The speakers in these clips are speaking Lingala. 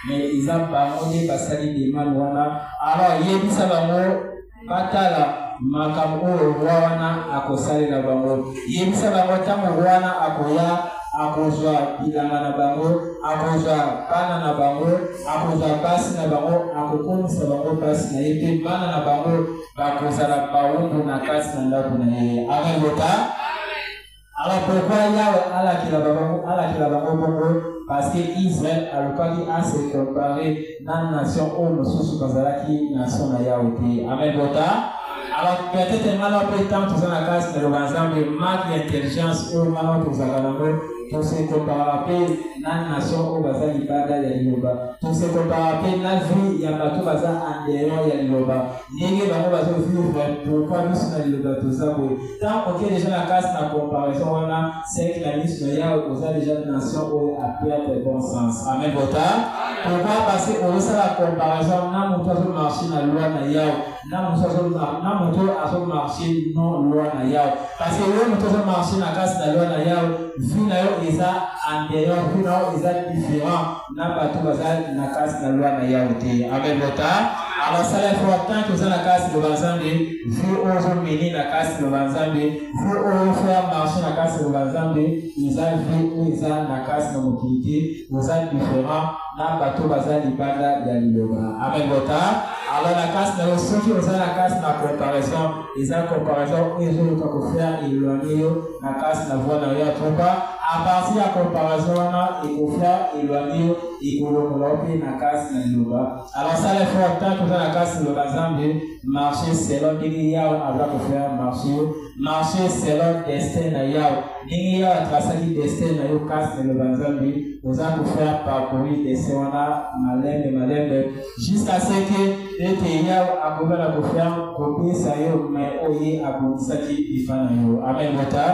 mais ils ont parlé parce qu'il y a des malades. Alors, il y a des savants, patala, makamu wana akosali na bango. Il y a des savants, tamu wana akoya. Akozwa bilanga na bango, akozwa bana na bango, akozwa basi na bango, akokomisa bango basi na ye, bana na bango bakozala bawumbu na kasi na ndako na ye. Amen bota. Alors pourquoi Yahweh ala bango bongo? Parce que Israël a le cas à se comparer dans la nation où nous sommes bazalaki nation na Yahweh. Amen bota. Alors peut-être maintenant après temps tous en la casse de l'ensemble marque l'intelligence ou maintenant tous en la tout se comparer dans la nation où bazali bada ya liloba tout se comparer dans la vie ya bato baza en dehors ya liloba ndenge bango bazo vivre pourquoi nous sommes liloba tout ça tant OK déjà la casse na comparaison wana c'est que la mission ya oza déjà nation où a perdre bon sens. Amen bota. Pourquoi parce que on ça la comparaison na moto zo marcher na loi na yao na moto azo marcher non loi na yao parce que le moto zo marcher na casse na loi na yao vu na yo eza antérieur vu na yo eza différent na bato bazali na casse na loi na yao te. Amen bota. Alors ça est important que ça la casse de bazambe vu ozo meni na casse de bazambe vu ozo faire marcher na casse de bazambe eza vu eza na casse na mobilité eza différent na bato bazali banda ya liloba. Amen bota. Alors la casse na ceux qui ont la casse na comparaison eza comparaison où ils ont le faire éloigner na casse na voix na ya tropa à partir de la comparaison na et pour faire éloigner et pour le na casse na liloba. Alors ça est important que la casse de bazambe marcher selon les yao avant de faire marcher selon destin na yao les yao tracer destin na yo casse de bazambe nous allons faire parcourir destin wana malembe jusqu'à ce que et yao akobala ko faire copier ça yo mais oye abondisa ki ifana yo. Amen bota.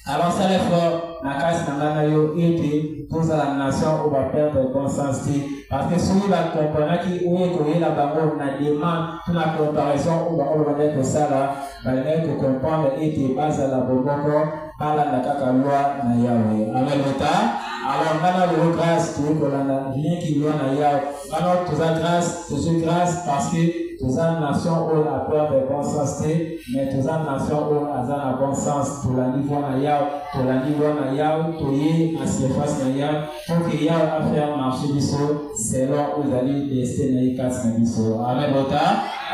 Alors ça les fort na casse na yo et pour la nation on va perdre bon sens parce que celui va comprendre qui oye ko la bango na demande pour la comparaison on va mettre ça là va que comprendre et base à la bongo par la kaka loi na Yahweh. Amen bota. Alors maintenant le grâce tout ko la rien qui loi na Yahweh. Alors tout ça grâce parce que tous en nation où la peur de bon sens mais tous en nation où la bon sens pour la niveau na yao pour la niveau na yao pour y à surface na yao pour que yao a faire marcher biso selon où allez destin na ikas na biso. Amen bota.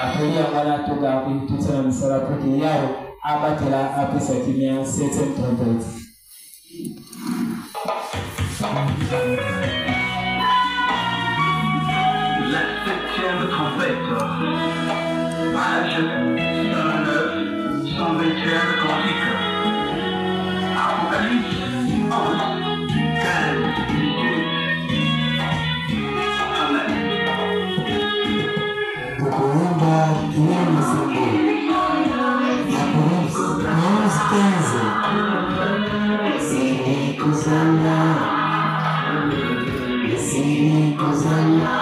Après y a voilà tout garder tout ça sera pour que yao abatela après ce qui vient 7e trompette. La 7e trompette. Page 109, 120e cantique. Apocalypse 11, 15, 18. Amen. Kuimba kinyume siko. Apocalypse 11, 15. Sini kuzana. Sini kuzana.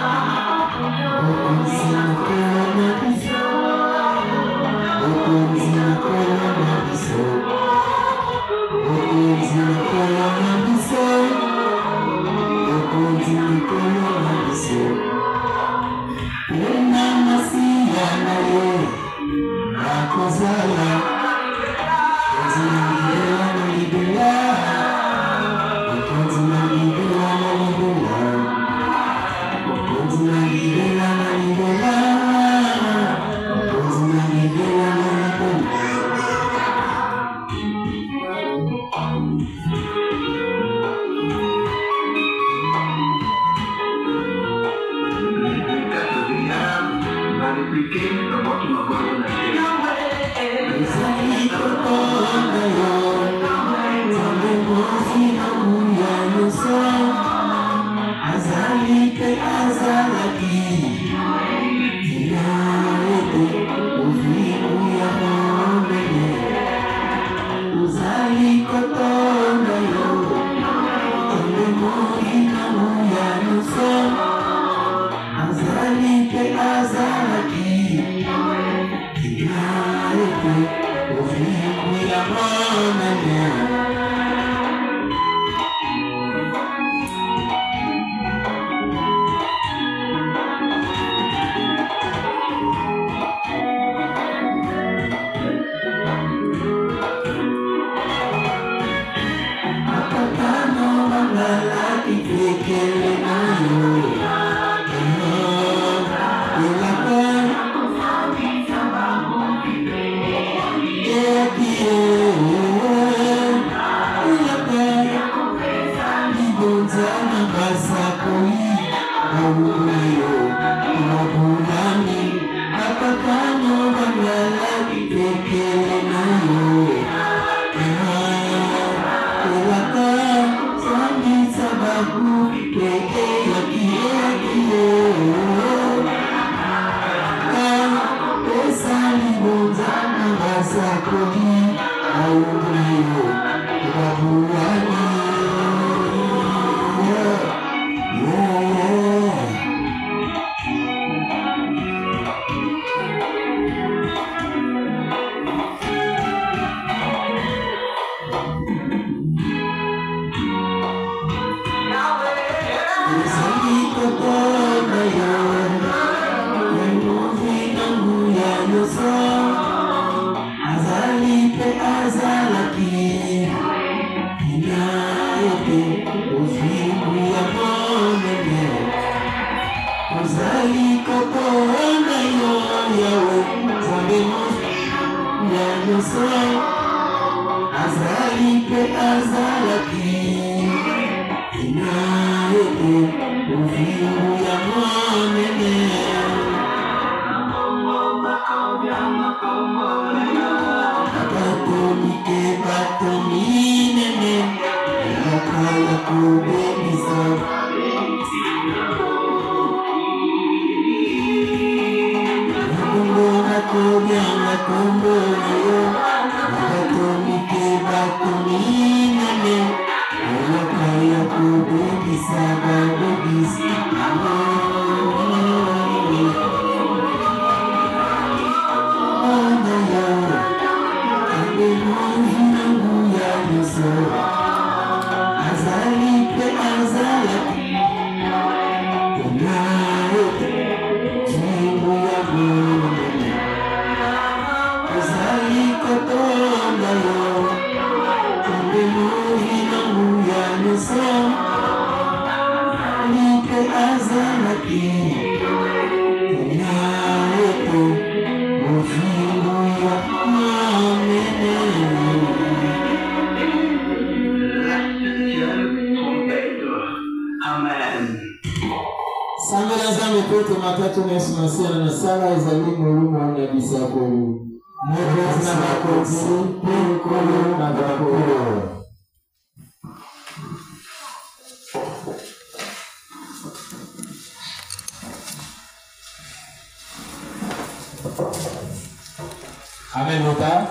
Amen, Lota.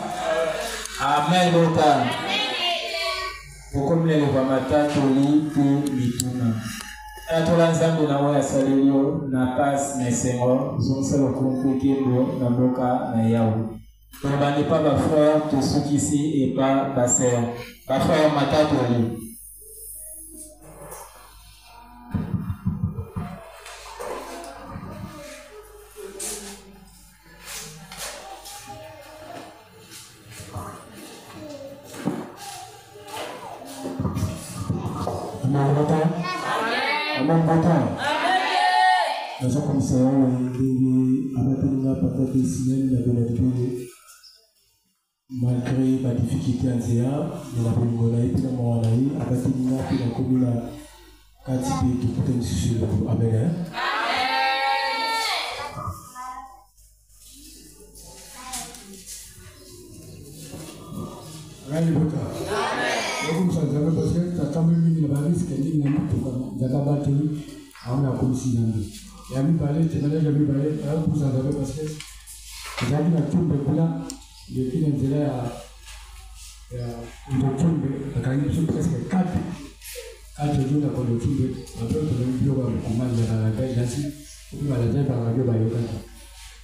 Amen, Lota. Ukomle kwa matatu lipi mituna. Atola nzambe na waya salilio na pas na sengo zonselo kumfikimbo na mboka na yao. Tobani pa ba frère tosukisi et pas ba sœur. Ba frère matatu li. Nasa kumsahau wengine amatanga patati semaine na benedikte malgré ma difficulté en zéa de la bongola et puis la moana yi abatinga puis la commune katibi to potentiel sur amen. Rani bota. Amen. Kumsa zabe parce que ta kambi ni la balis keni na mtu kama zakabati hauna kumsi nambi. Yami parlé, tu m'as jamais parlé, vous en avez parce que vous avez la tombe de là, depuis l'intérêt à une tombe, quand il y a presque 4 jours d'accord de tombe, après on a eu le comment il y a la gueule là-dessus, on va la dire par la gueule à l'occasion.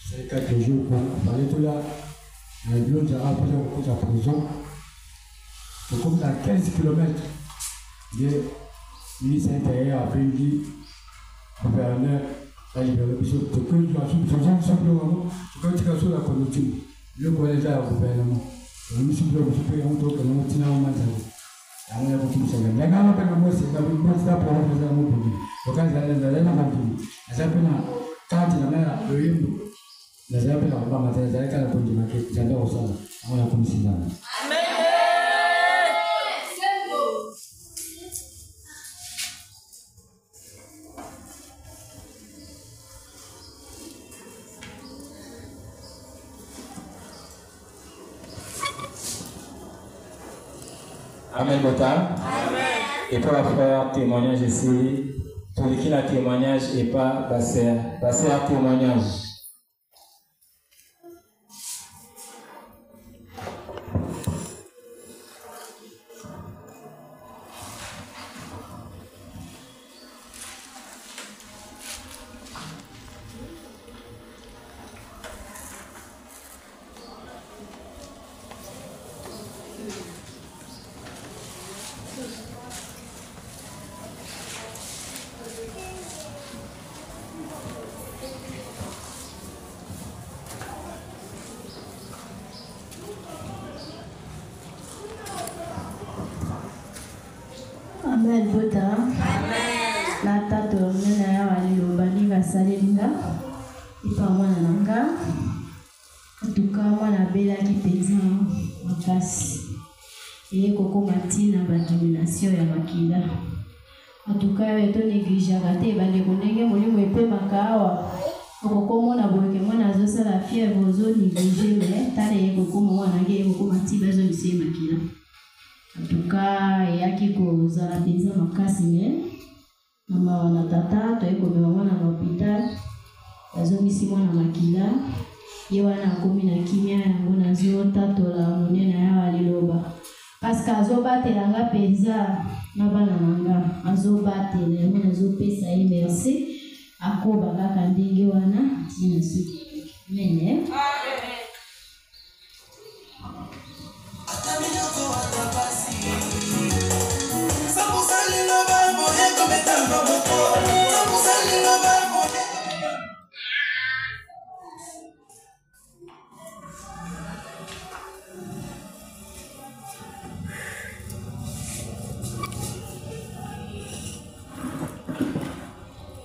C'est 4 jours pour parler tout là, il y a eu l'autre après on compte à prison, on compte à 15 km de ministre intérieur après-midi, gouverneur. La libération, ce que tu as su, simplement, quand tu as su la conduite, le collège au gouvernement, le municipal, le super honte que nous tenons en main. amuna kutumsanga ndanga pena mose ngabisa profesa mubugi okaza ndalena mubugi asapena kati na mara oyimbo nazapena kwa matenda zalika na kundi make janda osala amuna kumsindana Amen, Botam. Amen. Et pour faire témoignage ici, pour qui n'a témoignage et pas passer à témoignage. Amen, Bota. La tata mena ya waliobali basalenga. Ipa mwana nanga. Atuka mwana bela ki peza makasi. Eye koko matina ba domination ya makila. Atuka yo to néglige kate ba ndenge molimo epe makawa. Koko mona boyeke mwana zo la fièvre zo néglige mais tale ye koko mwana nge koko matiba zo lise makila. En tout cas, il y a qui cause la pizza makasine. Mama wana tata, toi comme maman à l'hôpital. Azomi si mwana makila. Ye wana komi na kimia yango na zo tato la monene ya waliloba. Parce que azobate langa pizza na bana nanga. Azobate na yango na zo pesa ye merci. Akoba kaka ndenge wana tina suki. Amen.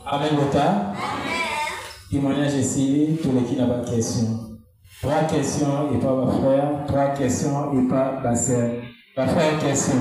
Amen, Bota. Témoignage ici, tous les qui n'ont pas de questions. 3 questions et pas ma frère, 3 questions et pas ma sœur. Ma frère, question.